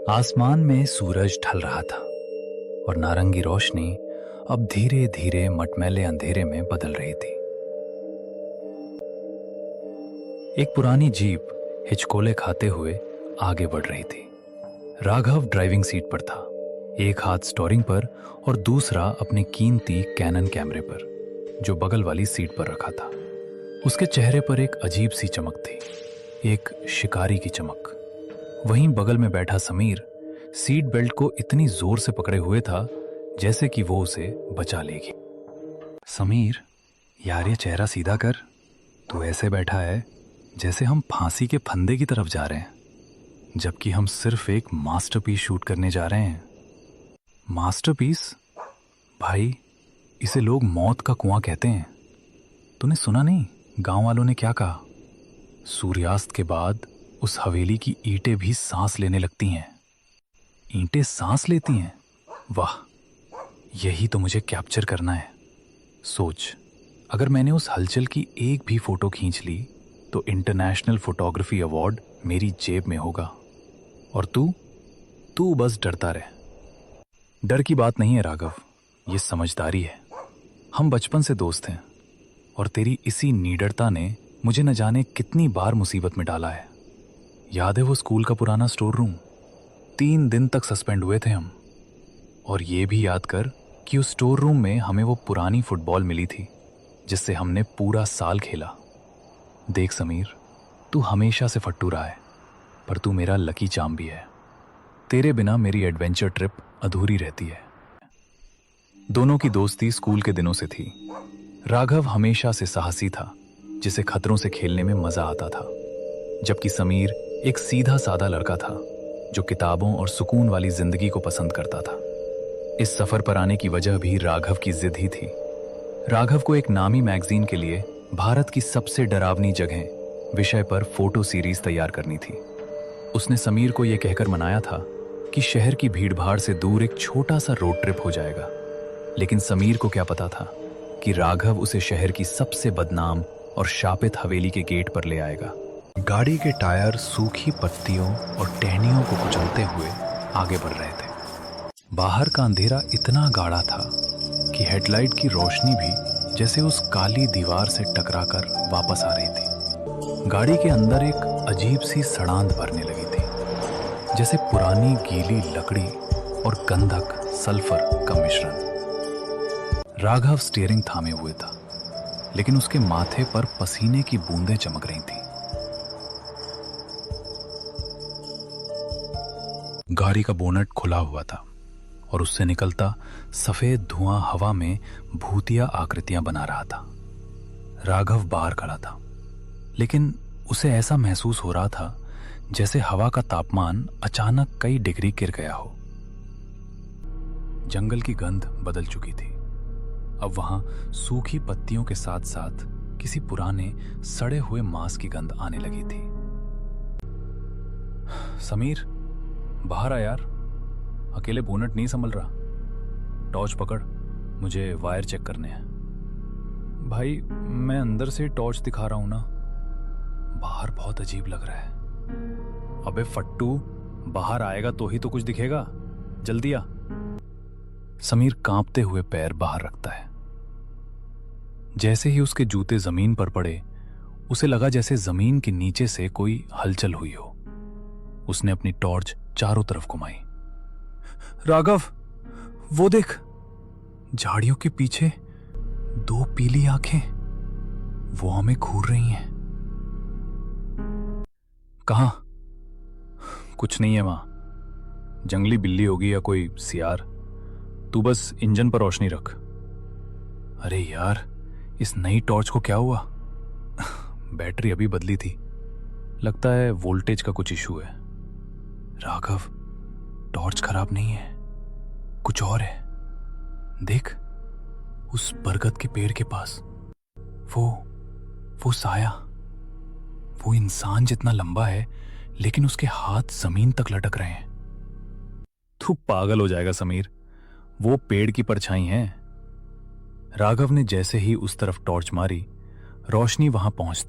आसमान में सूरज ढल रहा था और नारंगी रोशनी अब धीरे धीरे मटमैले अंधेरे में बदल रही थी। एक पुरानी जीप हिचकोले खाते हुए आगे बढ़ रही थी। राघव ड्राइविंग सीट पर था, एक हाथ स्टीयरिंग पर और दूसरा अपने कीमती कैनन कैमरे पर, जो बगल वाली सीट पर रखा था। उसके चेहरे पर एक अजीब सी चमक थी, एक शिकारी की चमक। वहीं बगल में बैठा समीर सीट बेल्ट को इतनी जोर से पकड़े हुए था जैसे कि वो उसे बचा लेगी। समीर, यार ये चेहरा सीधा कर। तू ऐसे बैठा है जैसे हम फांसी के फंदे की तरफ जा रहे हैं, जबकि हम सिर्फ एक मास्टरपीस शूट करने जा रहे हैं। मास्टरपीस? भाई, इसे लोग मौत का कुआं कहते हैं। तूने सुना नहीं गांव वालों ने क्या कहा? सूर्यास्त के बाद उस हवेली की ईंटें भी सांस लेने लगती हैं। ईंटें सांस लेती हैं? वाह, यही तो मुझे कैप्चर करना है। सोच, अगर मैंने उस हलचल की एक भी फोटो खींच ली तो इंटरनेशनल फोटोग्राफी अवार्ड मेरी जेब में होगा। और तू बस डरता रहे। डर की बात नहीं है राघव, ये समझदारी है। हम बचपन से दोस्त हैं और तेरी इसी निडरता ने मुझे न जाने कितनी बार मुसीबत में डाला है। याद है वो स्कूल का पुराना स्टोर रूम? 3 दिन तक सस्पेंड हुए थे हम। और ये भी याद कर कि उस स्टोर रूम में हमें वो पुरानी फुटबॉल मिली थी जिससे हमने पूरा साल खेला। देख समीर, तू हमेशा से फट्टू रहा है, पर तू मेरा लकी चार्म भी है। तेरे बिना मेरी एडवेंचर ट्रिप अधूरी रहती है। दोनों की दोस्ती स्कूल के दिनों से थी। राघव हमेशा से साहसी था, जिसे खतरों से खेलने में मजा आता था, जबकि समीर एक सीधा साधा लड़का था जो किताबों और सुकून वाली जिंदगी को पसंद करता था। इस सफर पर आने की वजह भी राघव की जिद ही थी। राघव को एक नामी मैगजीन के लिए भारत की सबसे डरावनी जगह विषय पर फोटो सीरीज तैयार करनी थी। उसने समीर को यह कहकर मनाया था कि शहर की भीड़भाड़ से दूर एक छोटा सा रोड ट्रिप हो जाएगा, लेकिन समीर को क्या पता था कि राघव उसे शहर की सबसे बदनाम और शापित हवेली के गेट पर ले आएगा। गाड़ी के टायर सूखी पत्तियों और टहनियों को कुचलते हुए आगे बढ़ रहे थे। बाहर का अंधेरा इतना गाढ़ा था कि हेडलाइट की रोशनी भी जैसे उस काली दीवार से टकराकर वापस आ रही थी। गाड़ी के अंदर एक अजीब सी सड़ांध भरने लगी थी, जैसे पुरानी गीली लकड़ी और गंधक सल्फर का मिश्रण। राघव स्टीयरिंग थामे हुए था, लेकिन उसके माथे पर पसीने की बूंदें चमक रही थीं। गाड़ी का बोनट खुला हुआ था और उससे निकलता सफेद धुआं हवा में भूतिया आकृतियां बना रहा था। राघव बाहर खड़ा था, लेकिन उसे ऐसा महसूस हो रहा था जैसे हवा का तापमान अचानक कई डिग्री गिर गया हो। जंगल की गंध बदल चुकी थी। अब वहां सूखी पत्तियों के साथ साथ किसी पुराने सड़े हुए मांस की गंध आने लगी थी। समीर, बाहर आ यार, अकेले बोनट नहीं संभल रहा। टॉर्च पकड़, मुझे वायर चेक करने हैं। भाई, मैं अंदर से टॉर्च दिखा रहा हूं ना। बाहर बहुत अजीब लग रहा है। अबे फट्टू, बाहर आएगा तो ही तो कुछ दिखेगा। जल्दी आ। समीर कांपते हुए पैर बाहर रखता है। जैसे ही उसके जूते जमीन पर पड़े, उसे लगा जैसे जमीन के नीचे से कोई हलचल हुई हो। उसने अपनी टॉर्च चारों तरफ घुमाई। राघव, वो देख, झाड़ियों के पीछे 2 पीली आंखें, वो हमें घूर रही हैं। कहां? कुछ नहीं है वहां, जंगली बिल्ली होगी या कोई सियार। तू बस इंजन पर रोशनी रख। अरे यार, इस नई टॉर्च को क्या हुआ? बैटरी अभी बदली थी, लगता है वोल्टेज का कुछ इशू है। राघव, टॉर्च खराब नहीं है, कुछ और है। देख, उस बरगद के पेड़ के पास वो साया, वो इंसान जितना लंबा है, लेकिन उसके हाथ जमीन तक लटक रहे हैं। तू पागल हो जाएगा समीर, वो पेड़ की परछाई है। राघव ने जैसे ही उस तरफ टॉर्च मारी, रोशनी वहां पहुंच